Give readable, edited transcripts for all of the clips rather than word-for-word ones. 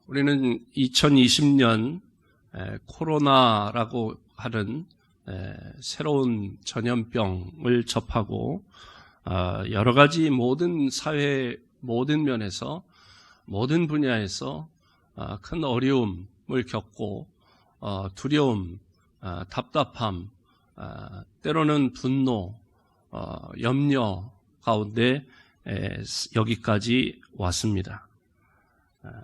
우리는 2020년 코로나라고 하는 새로운 전염병을 접하고 여러 가지 모든 사회 모든 면에서 모든 분야에서 큰 어려움을 겪고 두려움, 답답함, 때로는 분노, 염려 가운데 여기까지 왔습니다.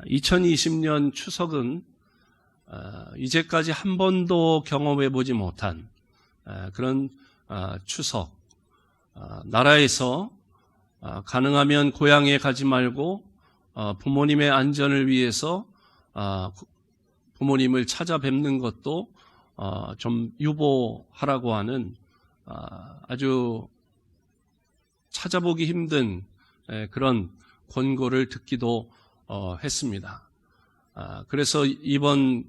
2020년 추석은 이제까지 한 번도 경험해 보지 못한 그런 추석, 나라에서 가능하면 고향에 가지 말고 부모님의 안전을 위해서 부모님을 찾아뵙는 것도 좀 유보하라고 하는 아주 찾아보기 힘든 그런 권고를 듣기도 했습니다. 그래서 이번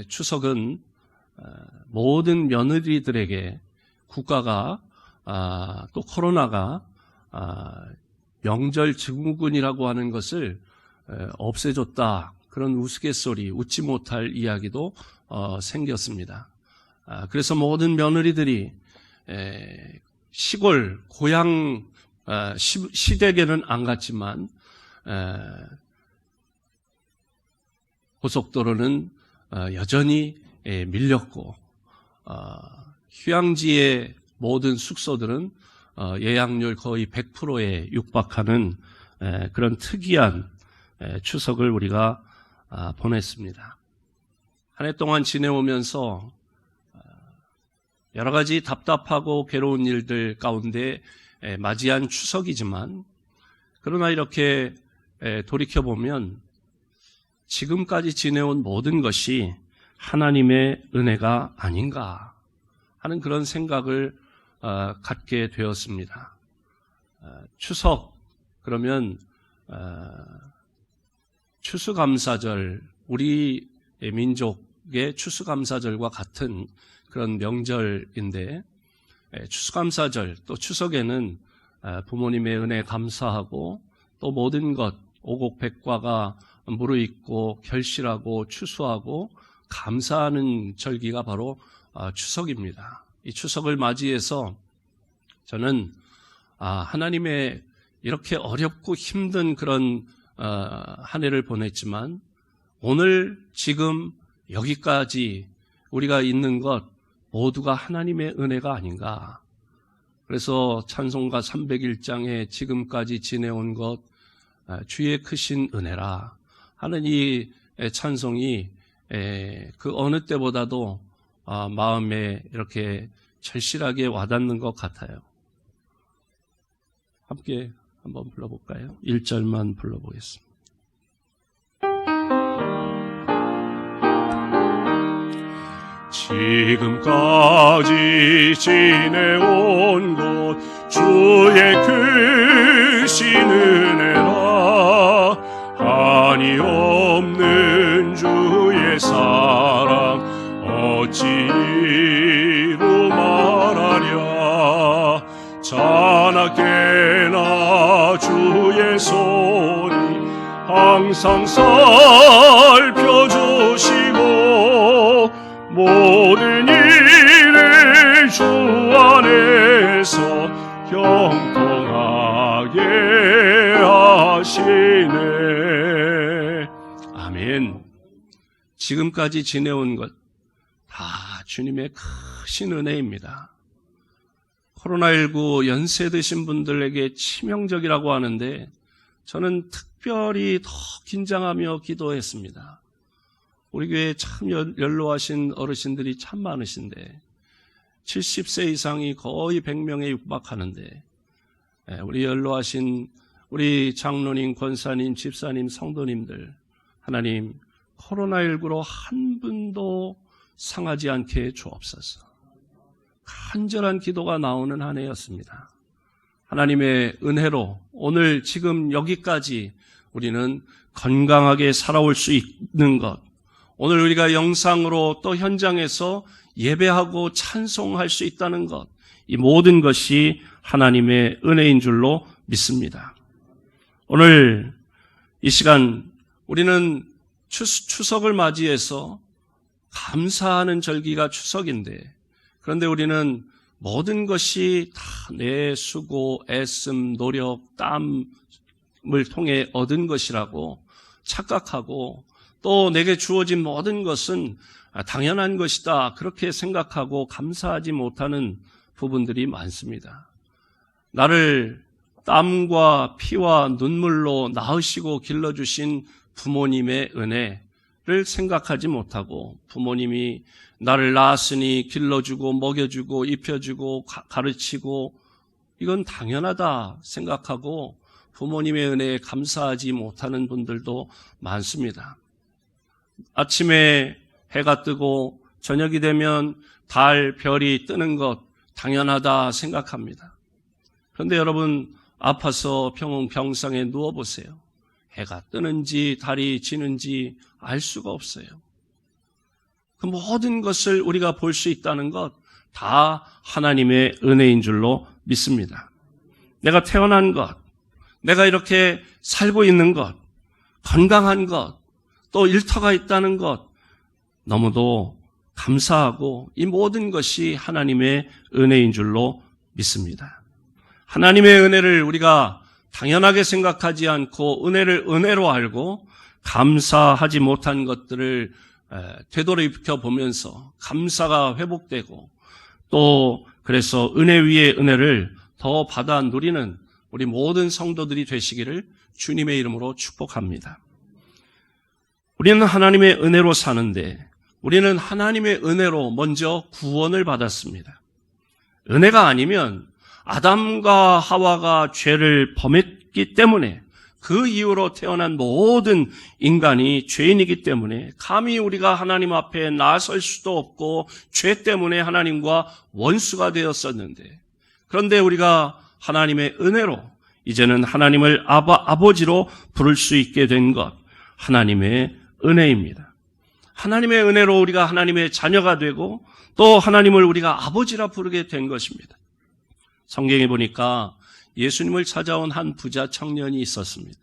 추석은 모든 며느리들에게 국가가 또 코로나가 명절 증후군이라고 하는 것을 없애줬다. 그런 우스갯소리, 웃지 못할 이야기도 생겼습니다. 그래서 모든 며느리들이 시골, 고향, 시댁에는 안 갔지만 고속도로는 여전히 밀렸고 휴양지의 모든 숙소들은 예약률 거의 100%에 육박하는 그런 특이한 추석을 우리가 보냈습니다. 한 해 동안 지내오면서 여러 가지 답답하고 괴로운 일들 가운데 맞이한 추석이지만 그러나 이렇게 돌이켜보면 지금까지 지내온 모든 것이 하나님의 은혜가 아닌가 하는 그런 생각을 갖게 되었습니다. 추석 그러면 추수감사절, 우리 민족의 추수감사절과 같은 그런 명절인데 추수감사절 또 추석에는 부모님의 은혜 감사하고 또 모든 것 오곡백과가 무르익고 결실하고 추수하고 감사하는 절기가 바로 추석입니다. 이 추석을 맞이해서 저는 하나님의 이렇게 어렵고 힘든 그런 한 해를 보냈지만 오늘 지금 여기까지 우리가 있는 것 모두가 하나님의 은혜가 아닌가. 그래서 찬송가 301장에 지금까지 지내온 것 주의 크신 은혜라 하는 이 찬송이 그 어느 때보다도 마음에 이렇게 절실하게 와닿는 것 같아요. 함께 한번 불러볼까요? 1절만 불러보겠습니다. 지금까지 지내온 것 주의 크신 은혜라 한이 없는 주의 사랑 어찌로 말하랴 자나깨나 주의 손이 항상 살펴주시고 모든 일을 주 안에서 형통하게 하시네. 아멘. 지금까지 지내온 것 다 주님의 크신 은혜입니다. 코로나19 연세 드신 분들에게 치명적이라고 하는데 저는 특별히 더 긴장하며 기도했습니다. 우리 교회에 참 연로하신 어르신들이 참 많으신데 70세 이상이 거의 100명에 육박하는데 우리 연로하신 우리 장로님, 권사님, 집사님, 성도님들 하나님 코로나19로 한 분도 상하지 않게 주옵소서. 간절한 기도가 나오는 한 해였습니다. 하나님의 은혜로 오늘 지금 여기까지 우리는 건강하게 살아올 수 있는 것, 오늘 우리가 영상으로 또 현장에서 예배하고 찬송할 수 있다는 것, 이 모든 것이 하나님의 은혜인 줄로 믿습니다. 오늘 이 시간 우리는 추석을 맞이해서 감사하는 절기가 추석인데, 그런데 우리는 모든 것이 다 내 수고, 애씀, 노력, 땀을 통해 얻은 것이라고 착각하고, 또 내게 주어진 모든 것은 당연한 것이다, 그렇게 생각하고 감사하지 못하는 부분들이 많습니다. 나를 땀과 피와 눈물로 낳으시고 길러주신 부모님의 은혜를 생각하지 못하고, 부모님이 나를 낳았으니 길러주고 먹여주고 입혀주고 가르치고 이건 당연하다 생각하고 부모님의 은혜에 감사하지 못하는 분들도 많습니다. 아침에 해가 뜨고 저녁이 되면 달, 별이 뜨는 것 당연하다 생각합니다. 그런데 여러분, 아파서 병상에 누워보세요. 해가 뜨는지 달이 지는지 알 수가 없어요. 그 모든 것을 우리가 볼 수 있다는 것 다 하나님의 은혜인 줄로 믿습니다. 내가 태어난 것, 내가 이렇게 살고 있는 것, 건강한 것, 또 일터가 있다는 것 너무도 감사하고 이 모든 것이 하나님의 은혜인 줄로 믿습니다. 하나님의 은혜를 우리가 당연하게 생각하지 않고 은혜를 은혜로 알고 감사하지 못한 것들을 되돌이켜 보면서 감사가 회복되고, 또 그래서 은혜 위에 은혜를 더 받아 누리는 우리 모든 성도들이 되시기를 주님의 이름으로 축복합니다. 우리는 하나님의 은혜로 사는데, 우리는 하나님의 은혜로 먼저 구원을 받았습니다. 은혜가 아니면 아담과 하와가 죄를 범했기 때문에, 그 이후로 태어난 모든 인간이 죄인이기 때문에 감히 우리가 하나님 앞에 나설 수도 없고 죄 때문에 하나님과 원수가 되었었는데, 그런데 우리가 하나님의 은혜로 이제는 하나님을 아버지로 부를 수 있게 된 것, 하나님의 은혜입니다. 하나님의 은혜로 우리가 하나님의 자녀가 되고 또 하나님을 우리가 아버지라 부르게 된 것입니다. 성경에 보니까 예수님을 찾아온 한 부자 청년이 있었습니다.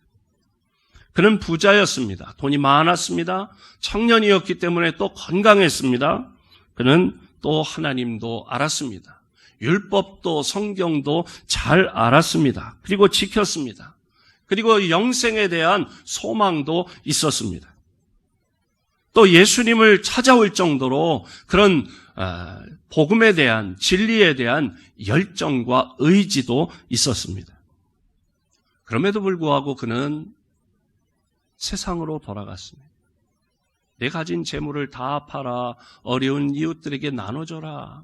그는 부자였습니다. 돈이 많았습니다. 청년이었기 때문에 또 건강했습니다. 그는 또 하나님도 알았습니다. 율법도 성경도 잘 알았습니다. 그리고 지켰습니다. 그리고 영생에 대한 소망도 있었습니다. 또 예수님을 찾아올 정도로 그런 복음에 대한, 진리에 대한 열정과 의지도 있었습니다. 그럼에도 불구하고 그는 세상으로 돌아갔습니다. 내 가진 재물을 다 팔아 어려운 이웃들에게 나눠줘라.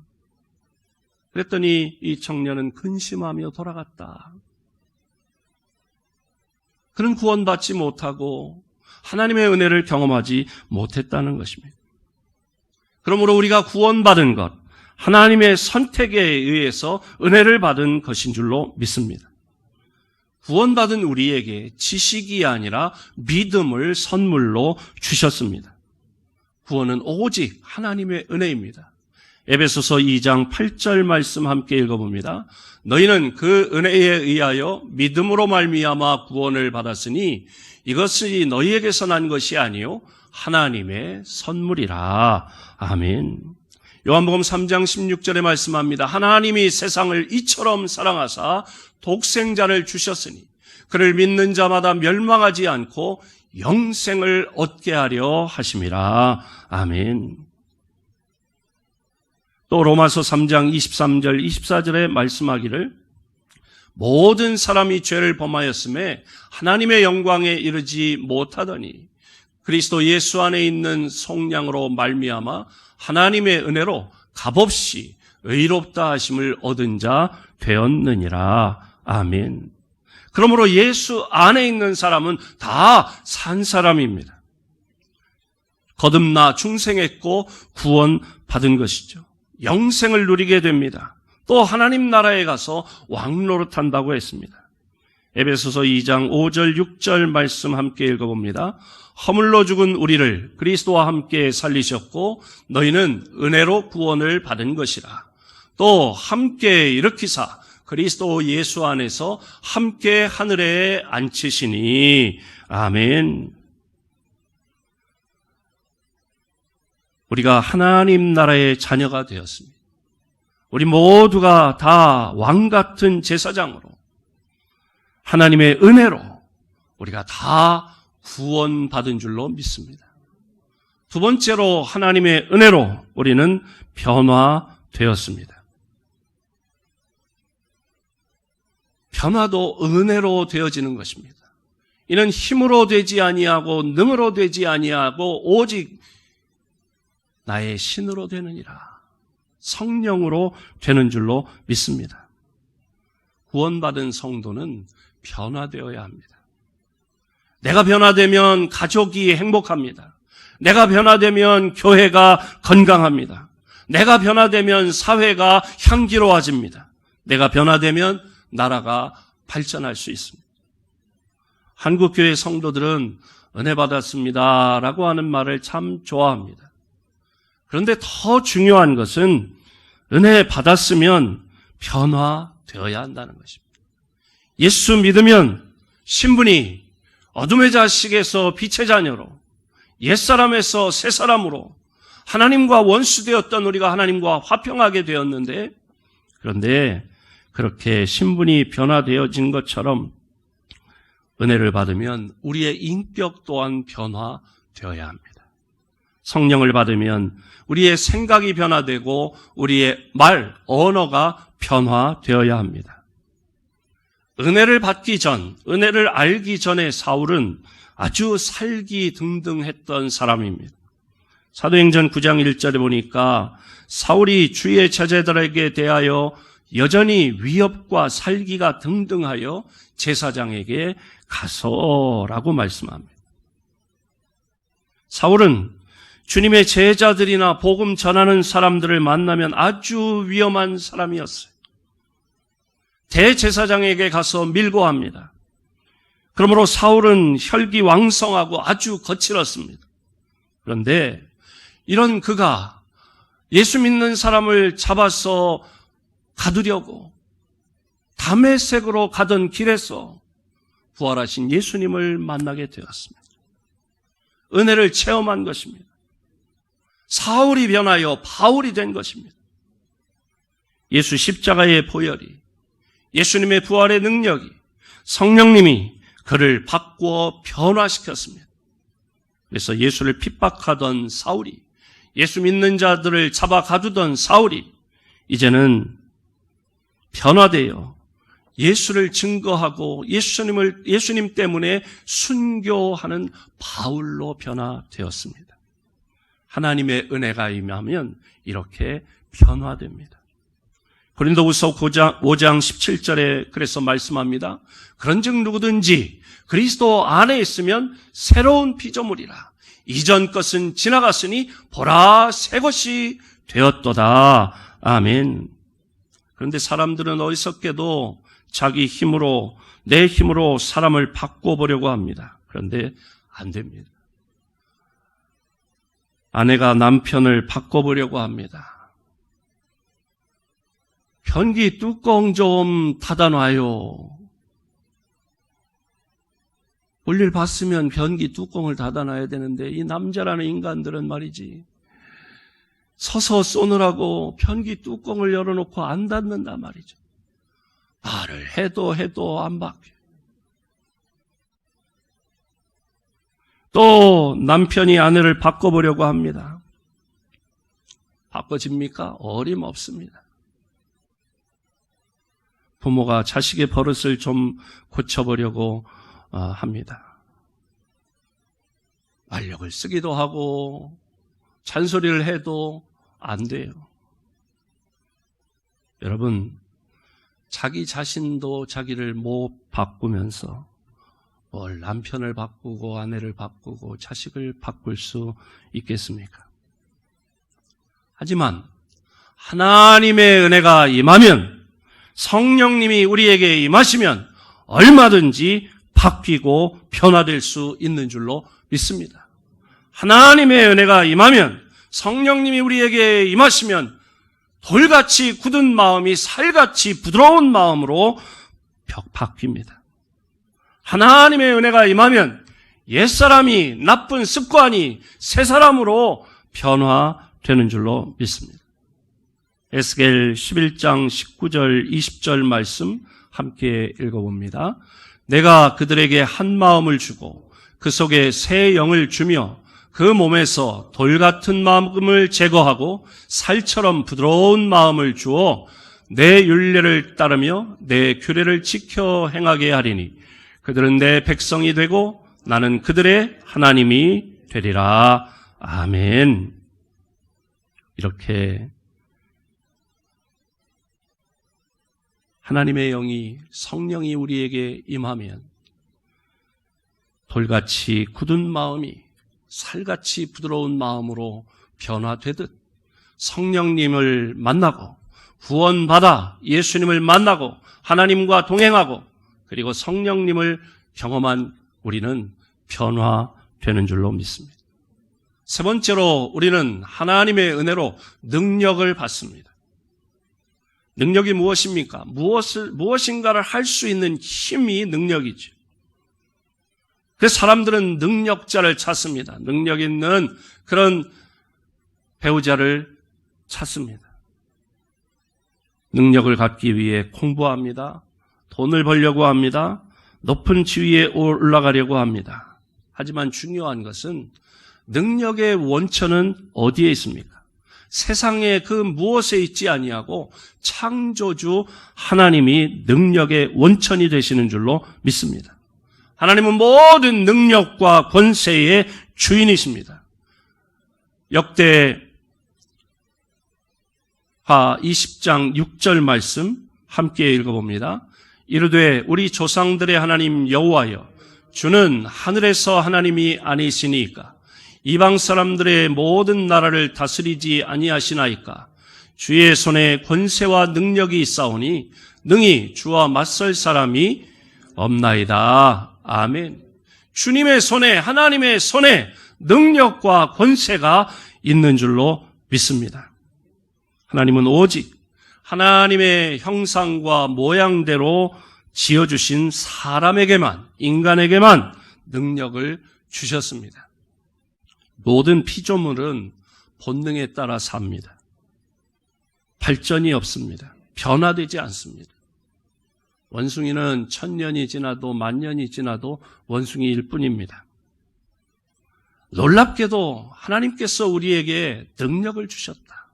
그랬더니 이 청년은 근심하며 돌아갔다. 그는 구원받지 못하고 하나님의 은혜를 경험하지 못했다는 것입니다. 그러므로 우리가 구원받은 것, 하나님의 선택에 의해서 은혜를 받은 것인 줄로 믿습니다. 구원받은 우리에게 지식이 아니라 믿음을 선물로 주셨습니다. 구원은 오직 하나님의 은혜입니다. 에베소서 2장 8절 말씀 함께 읽어봅니다. 너희는 그 은혜에 의하여 믿음으로 말미암아 구원을 받았으니 이것이 너희에게서 난 것이 아니요 하나님의 선물이라. 아멘. 요한복음 3장 16절에 말씀합니다. 하나님이 세상을 이처럼 사랑하사 독생자를 주셨으니 그를 믿는 자마다 멸망하지 않고 영생을 얻게 하려 하심이라. 아멘. 또 로마서 3장 23절 24절에 말씀하기를 모든 사람이 죄를 범하였음에 하나님의 영광에 이르지 못하더니 그리스도 예수 안에 있는 속량으로 말미암아 하나님의 은혜로 값없이 의롭다 하심을 얻은 자 되었느니라. 아멘. 그러므로 예수 안에 있는 사람은 다 산 사람입니다. 거듭나 중생했고 구원받은 것이죠. 영생을 누리게 됩니다. 또 하나님 나라에 가서 왕노릇한다고 했습니다. 에베소서 2장 5절 6절 말씀 함께 읽어봅니다. 허물로 죽은 우리를 그리스도와 함께 살리셨고 너희는 은혜로 구원을 받은 것이라. 또 함께 일으키사 그리스도 예수 안에서 함께 하늘에 앉히시니. 아멘. 우리가 하나님 나라의 자녀가 되었습니다. 우리 모두가 다 왕 같은 제사장으로 하나님의 은혜로 우리가 다 구원받은 줄로 믿습니다. 두 번째로 하나님의 은혜로 우리는 변화되었습니다. 변화도 은혜로 되어지는 것입니다. 이는 힘으로 되지 아니하고 능으로 되지 아니하고 오직 나의 신으로 되느니라. 성령으로 되는 줄로 믿습니다. 구원받은 성도는 변화되어야 합니다. 내가 변화되면 가족이 행복합니다. 내가 변화되면 교회가 건강합니다. 내가 변화되면 사회가 향기로워집니다. 내가 변화되면 나라가 발전할 수 있습니다. 한국교회 성도들은 은혜 받았습니다 라고 하는 말을 참 좋아합니다. 그런데 더 중요한 것은 은혜 받았으면 변화되어야 한다는 것입니다. 예수 믿으면 신분이 어둠의 자식에서 빛의 자녀로, 옛사람에서 새사람으로 하나님과 원수되었던 우리가 하나님과 화평하게 되었는데, 그런데 그렇게 신분이 변화되어진 것처럼 은혜를 받으면 우리의 인격 또한 변화되어야 합니다. 성령을 받으면 우리의 생각이 변화되고 우리의 말, 언어가 변화되어야 합니다. 은혜를 받기 전, 은혜를 알기 전에 사울은 아주 살기등등했던 사람입니다. 사도행전 9장 1절에 보니까 사울이 주의 제자들에게 대하여 여전히 위협과 살기가 등등하여 제사장에게 가서라고 말씀합니다. 사울은 주님의 제자들이나 복음 전하는 사람들을 만나면 아주 위험한 사람이었어요. 대제사장에게 가서 밀고 합니다. 그러므로 사울은 혈기왕성하고 아주 거칠었습니다. 그런데 이런 그가 예수 믿는 사람을 잡아서 가두려고 다메섹으로 가던 길에서 부활하신 예수님을 만나게 되었습니다. 은혜를 체험한 것입니다. 사울이 변하여 바울이 된 것입니다. 예수 십자가의 보혈이, 예수님의 부활의 능력이, 성령님이 그를 바꾸어 변화시켰습니다. 그래서 예수를 핍박하던 사울이, 예수 믿는 자들을 잡아 가두던 사울이 이제는 변화되어 예수를 증거하고 예수님 때문에 순교하는 바울로 변화되었습니다. 하나님의 은혜가 임하면 이렇게 변화됩니다. 고린도후서 5장 17절에 그래서 말씀합니다. 그런즉 누구든지 그리스도 안에 있으면 새로운 피조물이라. 이전 것은 지나갔으니 보라 새 것이 되었도다. 아멘. 그런데 사람들은 어리석게도 자기 힘으로, 내 힘으로 사람을 바꿔보려고 합니다. 그런데 안 됩니다. 아내가 남편을 바꿔보려고 합니다. 변기 뚜껑 좀 닫아놔요. 볼일 봤으면 변기 뚜껑을 닫아놔야 되는데 이 남자라는 인간들은 말이지 서서 쏘느라고 변기 뚜껑을 열어놓고 안 닫는다 말이죠. 말을 해도 안 바뀌어요. 또 남편이 아내를 바꿔보려고 합니다. 바꿔집니까? 어림없습니다. 부모가 자식의 버릇을 좀 고쳐보려고 합니다. 말력을 쓰기도 하고 잔소리를 해도 안 돼요. 여러분, 자기 자신도 자기를 못 바꾸면서 뭘 남편을 바꾸고 아내를 바꾸고 자식을 바꿀 수 있겠습니까? 하지만 하나님의 은혜가 임하면, 성령님이 우리에게 임하시면 얼마든지 바뀌고 변화될 수 있는 줄로 믿습니다. 하나님의 은혜가 임하면, 성령님이 우리에게 임하시면 돌같이 굳은 마음이 살같이 부드러운 마음으로 바뀝니다. 하나님의 은혜가 임하면 옛사람이, 나쁜 습관이 새 사람으로 변화되는 줄로 믿습니다. 에스겔 11장 19절 20절 말씀 함께 읽어봅니다. 내가 그들에게 한 마음을 주고 그 속에 새 영을 주며 그 몸에서 돌 같은 마음을 제거하고 살처럼 부드러운 마음을 주어 내 율례를 따르며 내 규례를 지켜 행하게 하리니 그들은 내 백성이 되고 나는 그들의 하나님이 되리라. 아멘. 이렇게 하나님의 영이, 성령이 우리에게 임하면 돌같이 굳은 마음이 살같이 부드러운 마음으로 변화되듯 성령님을 만나고 구원받아 예수님을 만나고 하나님과 동행하고 그리고 성령님을 경험한 우리는 변화되는 줄로 믿습니다. 세 번째로 우리는 하나님의 은혜로 능력을 받습니다. 능력이 무엇입니까? 무엇인가를 할 수 있는 힘이 능력이죠. 그래서 사람들은 능력자를 찾습니다. 능력 있는 그런 배우자를 찾습니다. 능력을 갖기 위해 공부합니다. 돈을 벌려고 합니다. 높은 지위에 올라가려고 합니다. 하지만 중요한 것은 능력의 원천은 어디에 있습니까? 세상에 그 무엇에 있지 아니하고 창조주 하나님이 능력의 원천이 되시는 줄로 믿습니다. 하나님은 모든 능력과 권세의 주인이십니다. 역대하 20장 6절 말씀 함께 읽어봅니다. 이르되 우리 조상들의 하나님 여호와여 주는 하늘에서 하나님이 아니시니까 이방 사람들의 모든 나라를 다스리지 아니하시나이까 주의 손에 권세와 능력이 있사오니 능히 주와 맞설 사람이 없나이다. 아멘. 주님의 손에, 하나님의 손에 능력과 권세가 있는 줄로 믿습니다. 하나님은 오직 하나님의 형상과 모양대로 지어주신 사람에게만, 인간에게만 능력을 주셨습니다. 모든 피조물은 본능에 따라 삽니다. 발전이 없습니다. 변화되지 않습니다. 원숭이는 1000년이 지나도 10,000년이 지나도 원숭이일 뿐입니다. 놀랍게도 하나님께서 우리에게 능력을 주셨다.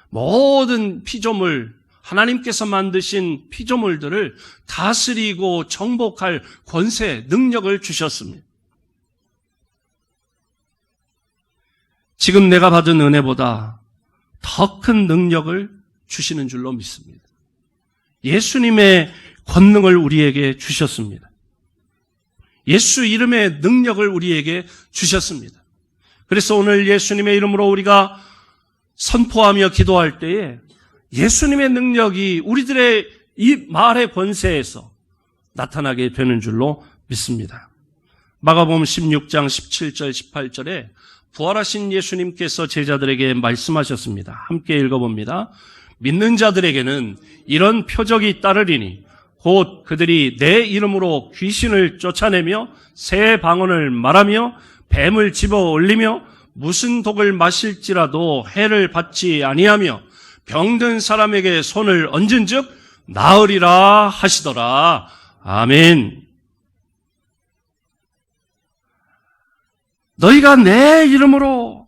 모든 피조물, 하나님께서 만드신 피조물들을 다스리고 정복할 권세, 능력을 주셨습니다. 지금 내가 받은 은혜보다 더 큰 능력을 주시는 줄로 믿습니다. 예수님의 권능을 우리에게 주셨습니다. 예수 이름의 능력을 우리에게 주셨습니다. 그래서 오늘 예수님의 이름으로 우리가 선포하며 기도할 때에 예수님의 능력이 우리들의 이 말의 권세에서 나타나게 되는 줄로 믿습니다. 마가복음 16장 17절 18절에 부활하신 예수님께서 제자들에게 말씀하셨습니다. 함께 읽어봅니다. 믿는 자들에게는 이런 표적이 따르리니 곧 그들이 내 이름으로 귀신을 쫓아내며 새 방언을 말하며 뱀을 집어 올리며 무슨 독을 마실지라도 해를 받지 아니하며 병든 사람에게 손을 얹은즉 나으리라 하시더라. 아멘. 너희가 내 이름으로,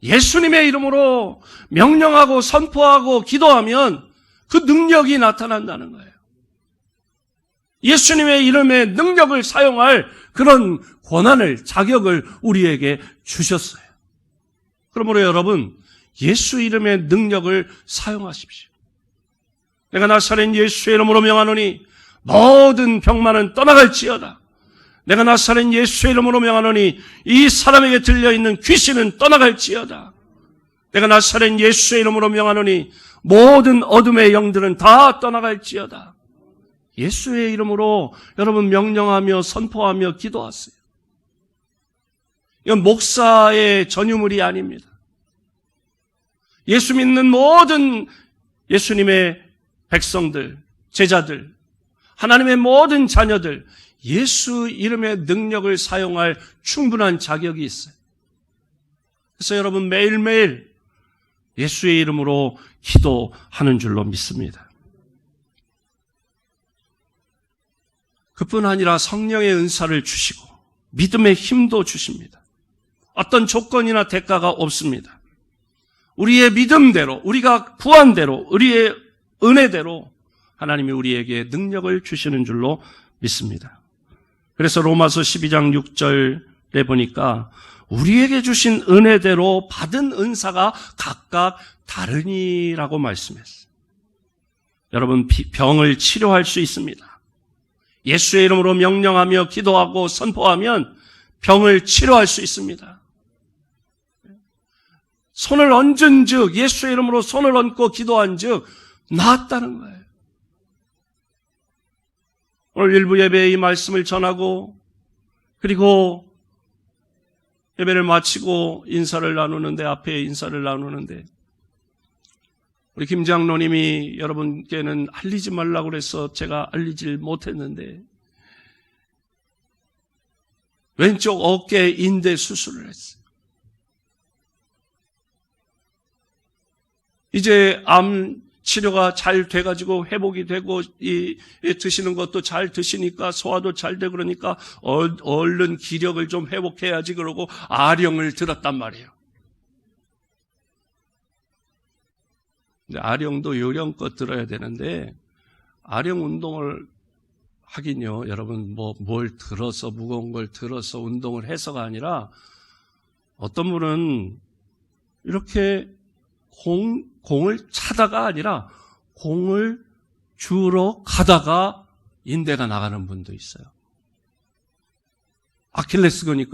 예수님의 이름으로 명령하고 선포하고 기도하면 그 능력이 나타난다는 거예요. 예수님의 이름의 능력을 사용할 그런 권한을, 자격을 우리에게 주셨어요. 그러므로 여러분, 예수 이름의 능력을 사용하십시오. 내가 나사렛 예수의 이름으로 명하노니 모든 병만은 떠나갈지어다. 내가 나사렛 예수의 이름으로 명하노니 이 사람에게 들려있는 귀신은 떠나갈지어다. 내가 나사렛 예수의 이름으로 명하노니 모든 어둠의 영들은 다 떠나갈지어다. 예수의 이름으로 여러분 명령하며 선포하며 기도하세요. 이건 목사의 전유물이 아닙니다. 예수 믿는 모든 예수님의 백성들, 제자들, 하나님의 모든 자녀들, 예수 이름의 능력을 사용할 충분한 자격이 있어요. 그래서 여러분 매일매일 예수의 이름으로 기도하는 줄로 믿습니다. 그뿐 아니라 성령의 은사를 주시고 믿음의 힘도 주십니다. 어떤 조건이나 대가가 없습니다. 우리의 믿음대로, 우리가 구한 대로, 우리의 은혜대로 하나님이 우리에게 능력을 주시는 줄로 믿습니다. 그래서 로마서 12장 6절에 보니까 우리에게 주신 은혜대로 받은 은사가 각각 다르니라고 말씀했어요. 여러분, 병을 치료할 수 있습니다. 예수의 이름으로 명령하며 기도하고 선포하면 병을 치료할 수 있습니다. 손을 얹은 즉, 예수의 이름으로 손을 얹고 기도한 즉 나았다는 거예요. 오늘 일부 예배에 이 말씀을 전하고 그리고 예배를 마치고 인사를 나누는데, 앞에 인사를 나누는데 우리 김 장로님이 여러분께는 알리지 말라고 그래서 제가 알리질 못했는데 왼쪽 어깨 인대 수술을 했어요. 이제 암 치료가 잘 돼가지고 회복이 되고 드시는 것도 잘 드시니까 소화도 잘 되고 그러니까 얼른 기력을 좀 회복해야지 그러고 아령을 들었단 말이에요. 근데 아령도 요령껏 들어야 되는데 아령 운동을 하긴요. 여러분 뭘 들어서 무거운 걸 들어서 운동을 해서가 아니라 어떤 분은 이렇게 공을 차다가 아니라 공을 주러 가다가 인대가 나가는 분도 있어요. 아킬레스건이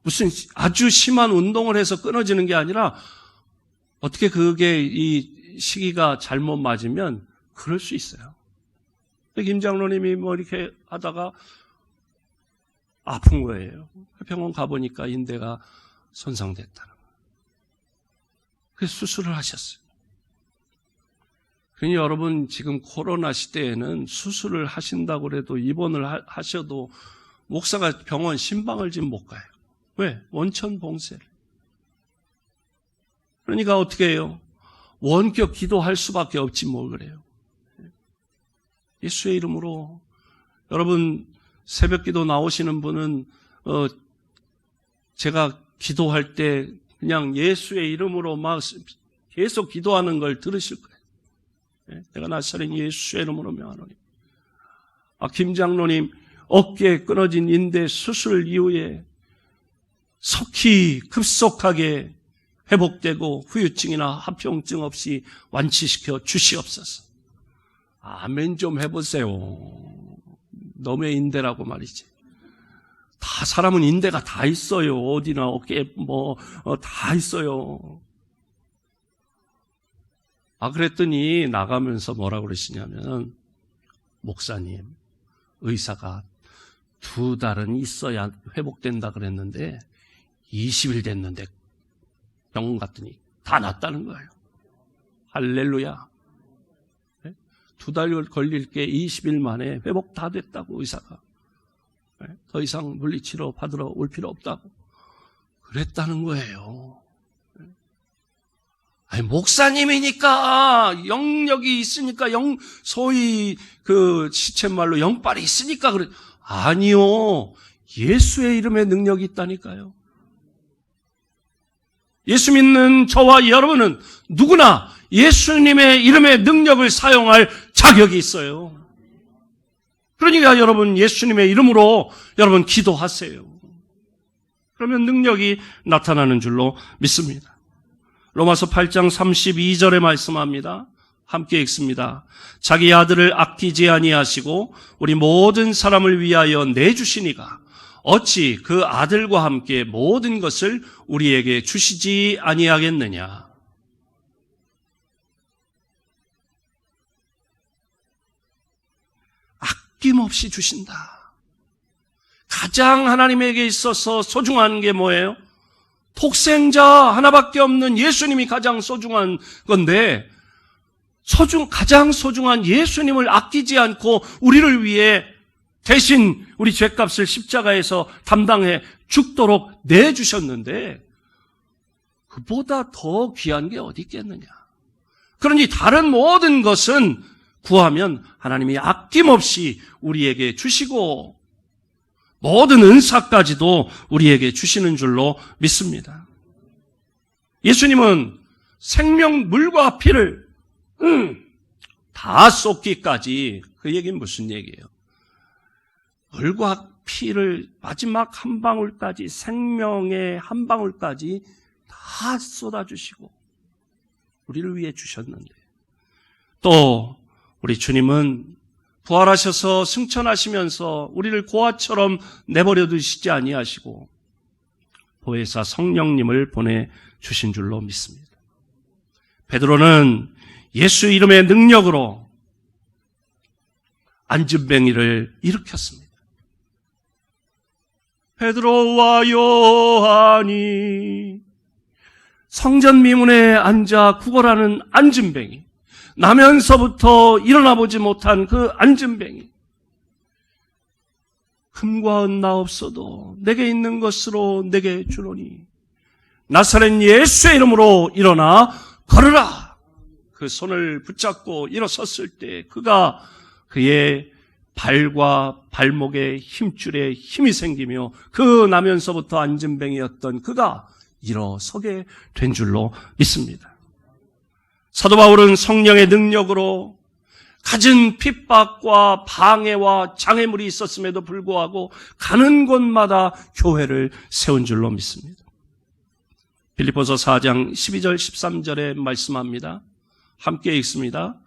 무슨 아주 심한 운동을 해서 끊어지는 게 아니라 어떻게 그게 이 시기가 잘못 맞으면 그럴 수 있어요. 김 장로님이 이렇게 하다가 아픈 거예요. 병원 가보니까 인대가 손상됐다는 거예요. 그래서 수술을 하셨어요. 그러니 여러분 지금 코로나 시대에는 수술을 하신다고 해도 입원을 하셔도 목사가 병원 신방을 지금 못 가요. 왜? 원천 봉쇄를. 그러니까 어떻게 해요? 원격 기도할 수밖에 없지 뭘 그래요. 예수의 이름으로 여러분 새벽 기도 나오시는 분은 제가 기도할 때 그냥 예수의 이름으로 막 계속 기도하는 걸 들으실 거예요. 내가 나사렛 예수의 이름으로 명하노니. 김 장로님 어깨에 끊어진 인대 수술 이후에 속히 급속하게 회복되고 후유증이나 합병증 없이 완치시켜 주시옵소서. 아멘 좀 해보세요. 너의 인대라고 말이지. 다 사람은 인대가 다 있어요. 어디나 어깨에 다 있어요. 그랬더니 나가면서 뭐라고 그러시냐면 목사님 의사가 2달은 있어야 회복된다 그랬는데 20일 됐는데 병원 갔더니 다 낫다는 거예요. 할렐루야. 2달 걸릴 게 20일 만에 회복 다 됐다고 의사가. 더 이상 물리치료 받으러 올 필요 없다고 그랬다는 거예요. 목사님이니까 영역이 있으니까 소위 그 시쳇말로 영빨이 있으니까 그래. 아니요. 예수의 이름에 능력이 있다니까요. 예수 믿는 저와 여러분은 누구나 예수님의 이름의 능력을 사용할 자격이 있어요. 그러니까 여러분 예수님의 이름으로 여러분 기도하세요. 그러면 능력이 나타나는 줄로 믿습니다. 로마서 8장 32절에 말씀합니다. 함께 읽습니다. 자기 아들을 아끼지 아니하시고 우리 모든 사람을 위하여 내주시니가 어찌 그 아들과 함께 모든 것을 우리에게 주시지 아니하겠느냐. 아낌없이 주신다. 가장 하나님에게 있어서 소중한 게 뭐예요? 독생자 하나밖에 없는 예수님이 가장 소중한 건데 가장 소중한 예수님을 아끼지 않고 우리를 위해 대신 우리 죄값을 십자가에서 담당해 죽도록 내주셨는데 그보다 더 귀한 게 어디 있겠느냐. 그러니 다른 모든 것은 구하면 하나님이 아낌없이 우리에게 주시고 모든 은사까지도 우리에게 주시는 줄로 믿습니다. 예수님은 생명 물과 피를 다 쏟기까지, 그 얘기는 무슨 얘기예요? 물과 피를 마지막 한 방울까지, 생명의 한 방울까지 다 쏟아주시고 우리를 위해 주셨는데, 또 우리 주님은 부활하셔서 승천하시면서 우리를 고아처럼 내버려 두시지 아니하시고 보혜사 성령님을 보내주신 줄로 믿습니다. 베드로는 예수 이름의 능력으로 안진뱅이를 일으켰습니다. 베드로와 요한이 성전 미문에 앉아 구걸하는 안진뱅이, 나면서부터 일어나 보지 못한 그 안진뱅이, 흠과 은 나 없어도 내게 있는 것으로 내게 주노니 나사렛 예수의 이름으로 일어나 걸으라. 그 손을 붙잡고 일어섰을 때 그가 그의 발과 발목에 힘줄에 힘이 생기며 그 나면서부터 안진뱅이였던 그가 일어서게 된 줄로 믿습니다. 사도 바울은 성령의 능력으로 갖은 핍박과 방해와 장애물이 있었음에도 불구하고 가는 곳마다 교회를 세운 줄로 믿습니다. 빌립보서 4장 12절 13절에 말씀합니다. 함께 읽습니다.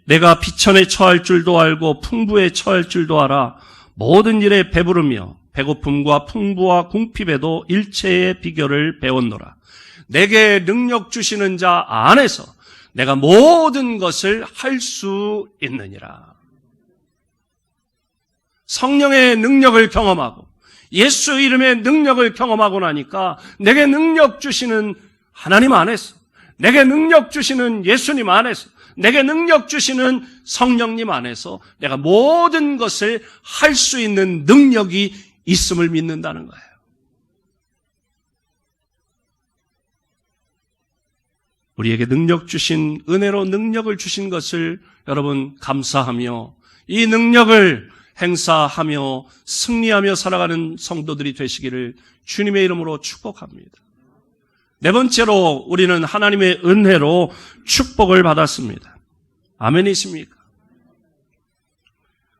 내가 비천에 처할 줄도 알고 풍부에 처할 줄도 알아. 모든 일에 배부르며 배고픔과 풍부와 궁핍에도 일체의 비결을 배웠노라. 내게 능력 주시는 자 안에서 내가 모든 것을 할 수 있느니라. 성령의 능력을 경험하고 예수 이름의 능력을 경험하고 나니까 내게 능력 주시는 하나님 안에서, 내게 능력 주시는 예수님 안에서, 내게 능력 주시는 성령님 안에서 내가 모든 것을 할 수 있는 능력이 있음을 믿는다는 거예요. 우리에게 능력 주신, 은혜로 능력을 주신 것을 여러분 감사하며 이 능력을 행사하며 승리하며 살아가는 성도들이 되시기를 주님의 이름으로 축복합니다. 네 번째로 우리는 하나님의 은혜로 축복을 받았습니다. 아멘이십니까?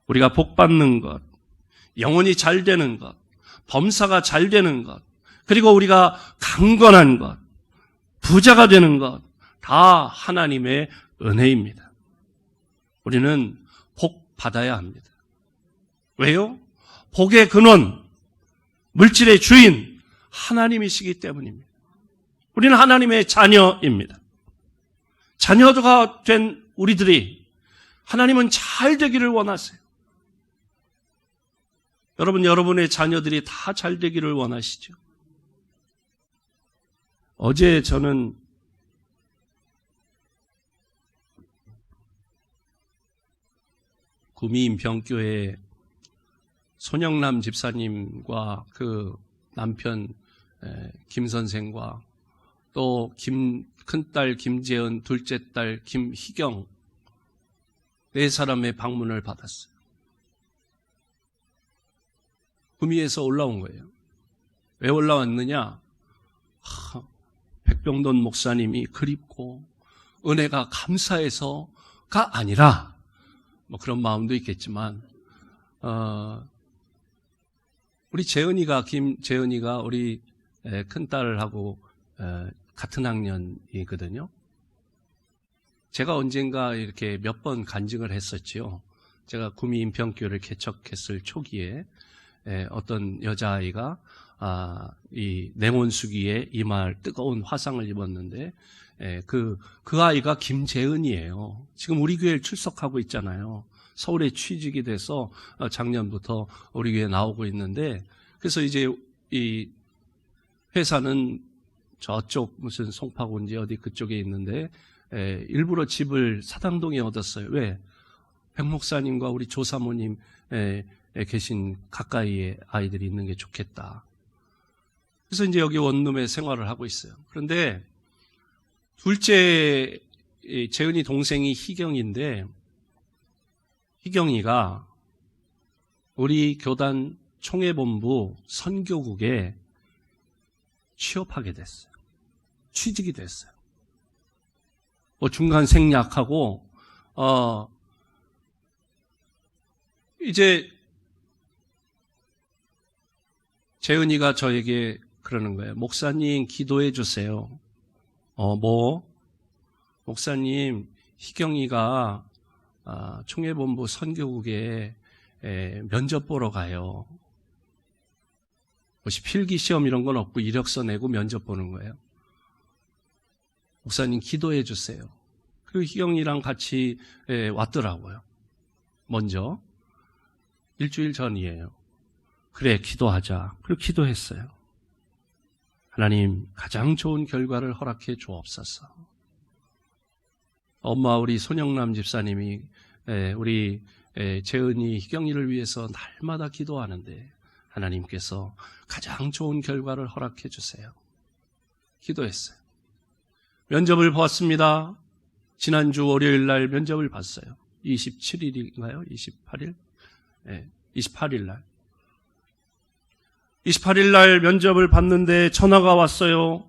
우리가 복받는 것, 영혼이 잘 되는 것, 범사가 잘 되는 것, 그리고 우리가 강건한 것, 부자가 되는 것, 다 하나님의 은혜입니다. 우리는 복 받아야 합니다. 왜요? 복의 근원, 물질의 주인 하나님이시기 때문입니다. 우리는 하나님의 자녀입니다. 자녀가 된 우리들이 하나님은 잘 되기를 원하세요. 여러분의 자녀들이 다 잘 되기를 원하시죠? 어제 저는 구미 인평교회 손영남 집사님과 그 남편 김 선생과 또 큰딸 김재은, 둘째 딸 김희경 네 사람의 방문을 받았어요. 구미에서 올라온 거예요. 왜 올라왔느냐? 백병돈 목사님이 그립고 은혜가 감사해서가 아니라 뭐 그런 마음도 있겠지만 우리 김재은이가 우리 큰딸하고 같은 학년이거든요. 제가 언젠가 이렇게 몇 번 간증을 했었지요. 제가 구미 인평교회를 개척했을 초기에 어떤 여자아이가 이 냉온수기에 이마에 뜨거운 화상을 입었는데 그 아이가 김재은이에요. 지금 우리 교회에 출석하고 있잖아요. 서울에 취직이 돼서 작년부터 우리 교회에 나오고 있는데, 그래서 이제 이 회사는 저쪽 무슨 송파구인지 어디 그쪽에 있는데 일부러 집을 사당동에 얻었어요. 왜? 백 목사님과 우리 조사모님 계신 가까이에 아이들이 있는 게 좋겠다. 그래서 이제 여기 원룸에 생활을 하고 있어요. 그런데 둘째 재은이 동생이 희경인데, 희경이가 우리 교단 총회본부 선교국에 취업하게 됐어요. 취직이 됐어요. 중간 생략하고 이제 재은이가 저에게 그러는 거예요. 목사님 기도해 주세요. 목사님, 희경이가 총회본부 선교국에 면접 보러 가요. 혹시 필기시험 이런 건 없고 이력서 내고 면접 보는 거예요. 목사님 기도해 주세요. 그리고 희경이랑 같이 왔더라고요. 먼저 일주일 전이에요. 그래, 기도하자. 그리고 기도했어요. 하나님, 가장 좋은 결과를 허락해 주옵소서. 엄마, 우리 손영남 집사님이 우리 재은이, 희경이를 위해서 날마다 기도하는데 하나님께서 가장 좋은 결과를 허락해 주세요. 기도했어요. 면접을 보았습니다. 지난주 월요일 날 면접을 봤어요. 27일인가요? 28일? 네, 28일 날. 28일 날 면접을 봤는데 전화가 왔어요.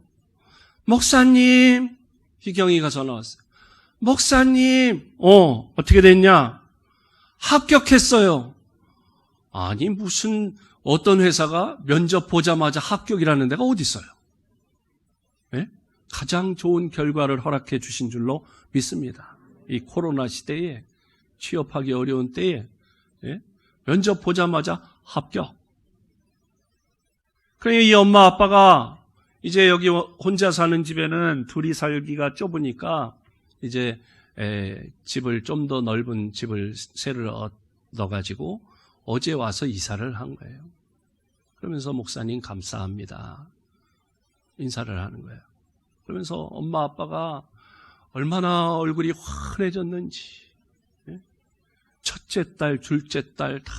목사님, 희경이가 전화 왔어요. 목사님, 어떻게 됐냐? 합격했어요. 아니, 무슨 어떤 회사가 면접 보자마자 합격이라는 데가 어디 있어요? 네? 가장 좋은 결과를 허락해 주신 줄로 믿습니다. 이 코로나 시대에, 취업하기 어려운 때에, 네? 면접 보자마자 합격. 그러니까 이 엄마 아빠가 이제 여기 혼자 사는 집에는 둘이 살기가 좁으니까 이제 집을 좀 더 넓은 집을 새를 얻어가지고 어제 와서 이사를 한 거예요. 그러면서 목사님 감사합니다. 인사를 하는 거예요. 그러면서 엄마 아빠가 얼마나 얼굴이 환해졌는지. 첫째 딸, 둘째 딸 다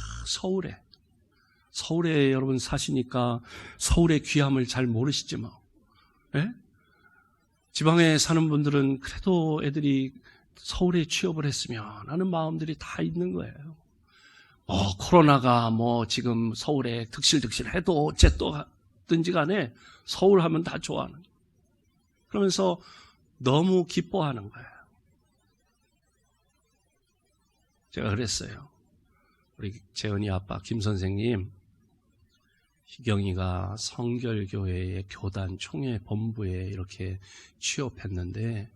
서울에 여러분 사시니까 서울의 귀함을 잘 모르시지 뭐. 지방에 사는 분들은 그래도 애들이 서울에 취업을 했으면 하는 마음들이 다 있는 거예요. 코로나가 지금 서울에 득실득실 해도 어쨌든지 간에 서울 하면 다 좋아하는 거예요. 그러면서 너무 기뻐하는 거예요. 제가 그랬어요. 우리 재은이 아빠 김 선생님, 희경이가 성결교회의 교단 총회 본부에 이렇게 취업했는데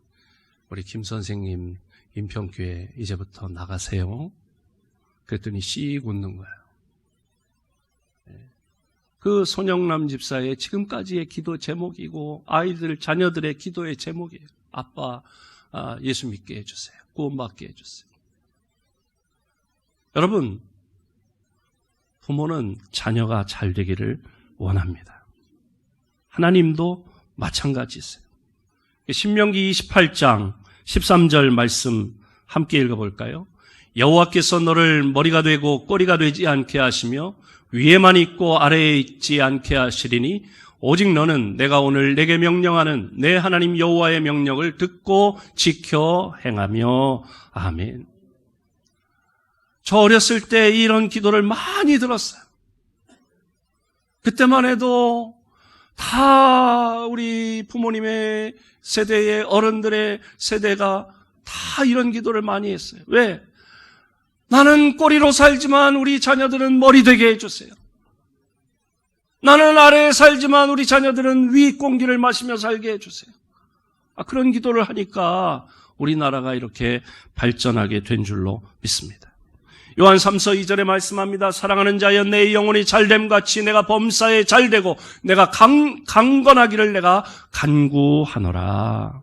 우리 김 선생님 인평교회 이제부터 나가세요. 그랬더니 씩 웃는 거예요. 그 손영남 집사의 지금까지의 기도 제목이고 아이들, 자녀들의 기도의 제목이에요. 아빠, 예수 믿게 해주세요. 구원받게 해주세요. 여러분, 부모는 자녀가 잘 되기를 원합니다. 하나님도 마찬가지세요. 신명기 28장 13절 말씀 함께 읽어볼까요? 여호와께서 너를 머리가 되고 꼬리가 되지 않게 하시며 위에만 있고 아래에 있지 않게 하시리니 오직 너는 내가 오늘 내게 명령하는 내 하나님 여호와의 명령을 듣고 지켜 행하며. 아멘. 저 어렸을 때 이런 기도를 많이 들었어요. 그때만 해도 다 우리 부모님의 세대의 어른들의 세대가 다 이런 기도를 많이 했어요. 왜? 나는 꼬리로 살지만 우리 자녀들은 머리 되게 해주세요. 나는 아래에 살지만 우리 자녀들은 위 공기를 마시며 살게 해주세요. 그런 기도를 하니까 우리나라가 이렇게 발전하게 된 줄로 믿습니다. 요한 3서 2절에 말씀합니다. 사랑하는 자여 내 영혼이 잘됨같이 내가 범사에 잘되고 내가 강건하기를 내가 간구하노라.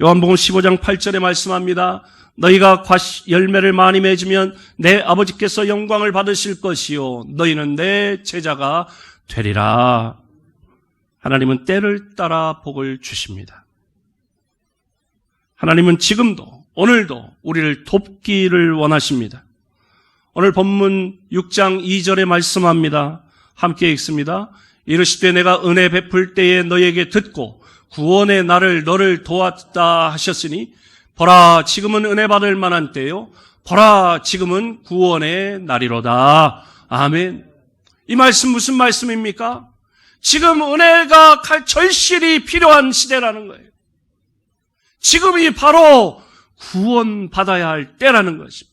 요한복음 15장 8절에 말씀합니다. 너희가 열매를 많이 맺으면 내 아버지께서 영광을 받으실 것이요 너희는 내 제자가 되리라. 하나님은 때를 따라 복을 주십니다. 하나님은 지금도 오늘도 우리를 돕기를 원하십니다. 오늘 본문 6장 2절에 말씀합니다. 함께 읽습니다. 이르시되 내가 은혜 베풀 때에 너에게 듣고 구원의 날을 너를 도왔다 하셨으니 보라 지금은 은혜 받을 만한 때요 보라 지금은 구원의 날이로다. 아멘. 이 말씀 무슨 말씀입니까? 지금 은혜가 절실히 필요한 시대라는 거예요. 지금이 바로 구원받아야 할 때라는 것입니다.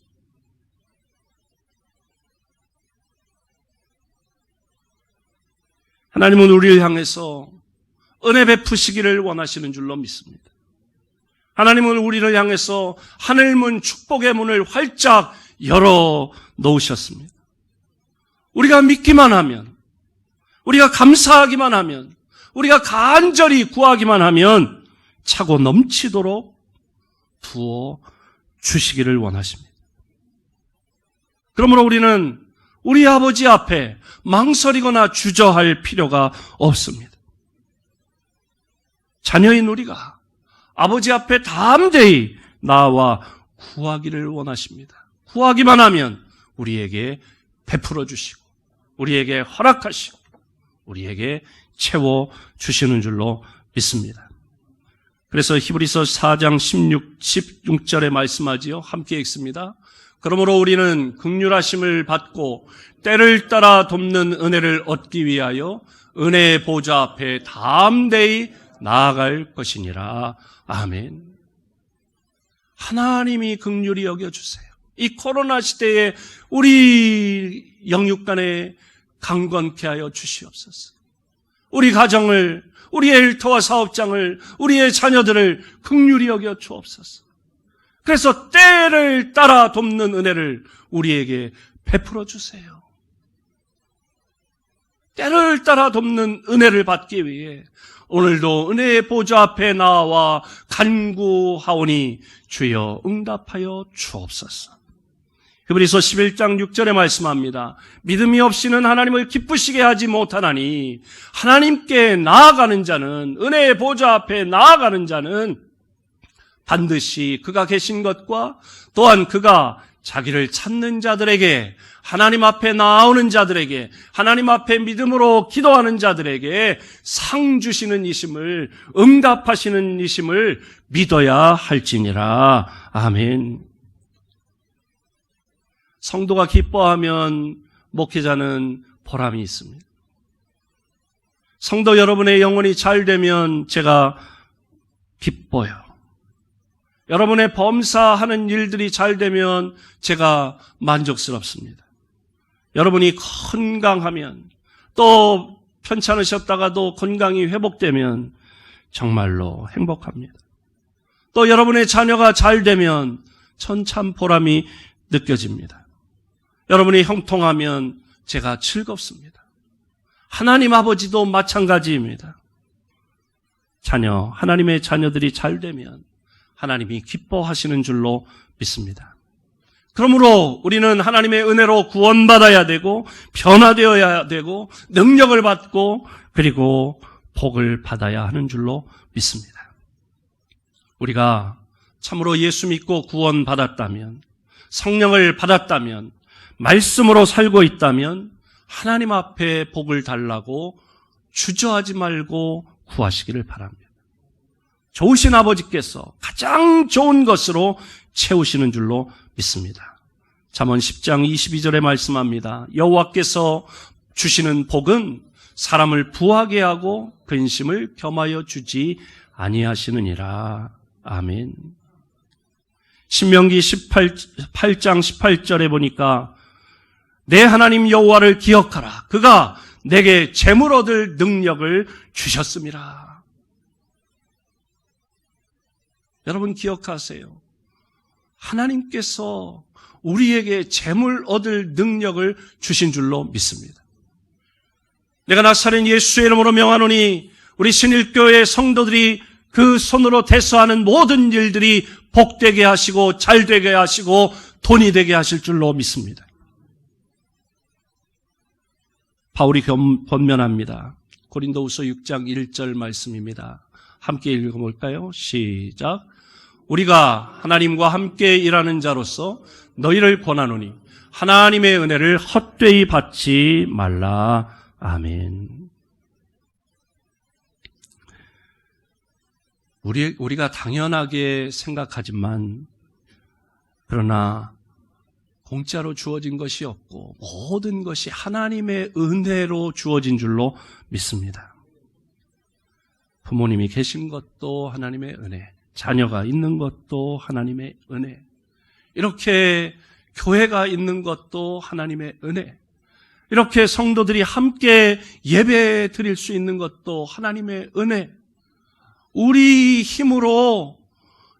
하나님은 우리를 향해서 은혜 베푸시기를 원하시는 줄로 믿습니다. 하나님은 우리를 향해서 하늘문 축복의 문을 활짝 열어 놓으셨습니다. 우리가 믿기만 하면, 우리가 감사하기만 하면, 우리가 간절히 구하기만 하면 차고 넘치도록 부어 주시기를 원하십니다. 그러므로 우리는 우리 아버지 앞에 망설이거나 주저할 필요가 없습니다. 자녀인 우리가 아버지 앞에 담대히 나와 구하기를 원하십니다. 구하기만 하면 우리에게 베풀어 주시고 우리에게 허락하시고 우리에게 채워 주시는 줄로 믿습니다. 그래서 히브리서 4장 16절에 말씀하지요. 함께 읽습니다. 그러므로 우리는 긍휼하심을 받고 때를 따라 돕는 은혜를 얻기 위하여 은혜의 보좌 앞에 담대히 나아갈 것이니라. 아멘. 하나님이 긍휼히 여겨주세요. 이 코로나 시대에 우리 영육간에 강건케 하여 주시옵소서. 우리 가정을, 우리의 일터와 사업장을, 우리의 자녀들을 긍휼히 여겨 주옵소서. 그래서 때를 따라 돕는 은혜를 우리에게 베풀어 주세요. 때를 따라 돕는 은혜를 받기 위해 오늘도 은혜의 보좌 앞에 나와 간구하오니 주여 응답하여 주옵소서. 히브리서 11장 6절에 말씀합니다. 믿음이 없이는 하나님을 기쁘시게 하지 못하나니 하나님께 나아가는 자는, 은혜의 보좌 앞에 나아가는 자는 반드시 그가 계신 것과 또한 그가 자기를 찾는 자들에게, 하나님 앞에 나오는 자들에게, 하나님 앞에 믿음으로 기도하는 자들에게 상 주시는 이심을, 응답하시는 이심을 믿어야 할지니라. 아멘. 성도가 기뻐하면 목회자는 보람이 있습니다. 성도 여러분의 영혼이 잘 되면 제가 기뻐요. 여러분의 범사하는 일들이 잘 되면 제가 만족스럽습니다. 여러분이 건강하면, 또 편찮으셨다가도 건강이 회복되면 정말로 행복합니다. 또 여러분의 자녀가 잘 되면 전 참 보람이 느껴집니다. 여러분이 형통하면 제가 즐겁습니다. 하나님 아버지도 마찬가지입니다. 하나님의 자녀들이 잘 되면 하나님이 기뻐하시는 줄로 믿습니다. 그러므로 우리는 하나님의 은혜로 구원받아야 되고 변화되어야 되고 능력을 받고 그리고 복을 받아야 하는 줄로 믿습니다. 우리가 참으로 예수 믿고 구원받았다면, 성령을 받았다면, 말씀으로 살고 있다면 하나님 앞에 복을 달라고 주저하지 말고 구하시기를 바랍니다. 좋으신 아버지께서 가장 좋은 것으로 채우시는 줄로 믿습니다. 잠언 10장 22절에 말씀합니다. 여호와께서 주시는 복은 사람을 부하게 하고 근심을 겸하여 주지 아니하시느니라. 아멘. 신명기 8장 18절에 보니까 내 하나님 여호와를 기억하라. 그가 내게 재물 얻을 능력을 주셨음이라. 여러분 기억하세요. 하나님께서 우리에게 재물 얻을 능력을 주신 줄로 믿습니다. 내가 나사렛 예수의 이름으로 명하노니 우리 신일교회 성도들이 그 손으로 대서하는 모든 일들이 복되게 하시고 잘되게 하시고 돈이 되게 하실 줄로 믿습니다. 바울이 번면합니다. 고린도후서 6장 1절 말씀입니다. 함께 읽어볼까요? 시작. 우리가 하나님과 함께 일하는 자로서 너희를 권하노니 하나님의 은혜를 헛되이 받지 말라. 아멘. 우리가 당연하게 생각하지만 그러나 공짜로 주어진 것이 없고 모든 것이 하나님의 은혜로 주어진 줄로 믿습니다. 부모님이 계신 것도 하나님의 은혜, 자녀가 있는 것도 하나님의 은혜, 이렇게 교회가 있는 것도 하나님의 은혜, 이렇게 성도들이 함께 예배 드릴 수 있는 것도 하나님의 은혜, 우리 힘으로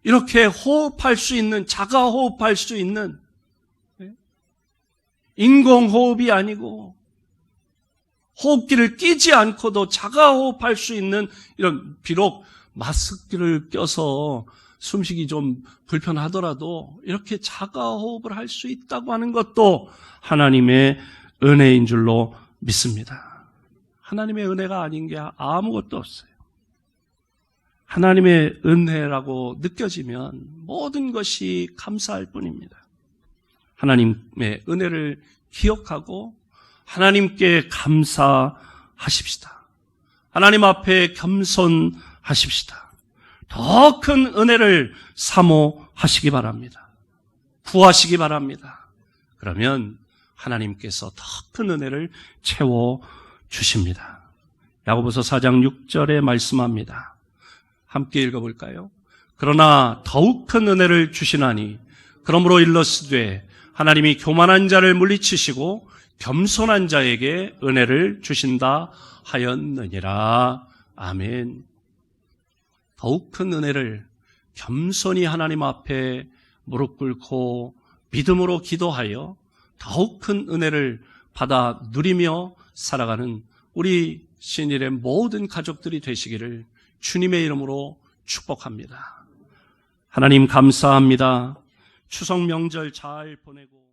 이렇게 호흡할 수 있는, 자가 호흡할 수 있는, 인공호흡이 아니고 호흡기를 끼지 않고도 자가 호흡할 수 있는 이런, 비록 마스크를 껴서 숨쉬기 좀 불편하더라도 이렇게 자가 호흡을 할 수 있다고 하는 것도 하나님의 은혜인 줄로 믿습니다. 하나님의 은혜가 아닌 게 아무것도 없어요. 하나님의 은혜라고 느껴지면 모든 것이 감사할 뿐입니다. 하나님의 은혜를 기억하고 하나님께 감사하십시다. 하나님 앞에 겸손하십시다. 더 큰 은혜를 사모하시기 바랍니다. 구하시기 바랍니다. 그러면 하나님께서 더 큰 은혜를 채워주십니다. 야고보서 4장 6절에 말씀합니다. 함께 읽어볼까요? 그러나 더욱 큰 은혜를 주시나니 그러므로 일러스되 하나님이 교만한 자를 물리치시고 겸손한 자에게 은혜를 주신다 하였느니라. 아멘. 더욱 큰 은혜를 겸손히 하나님 앞에 무릎 꿇고 믿음으로 기도하여 더욱 큰 은혜를 받아 누리며 살아가는 우리 신일의 모든 가족들이 되시기를 주님의 이름으로 축복합니다. 하나님 감사합니다. 추석 명절 잘 보내고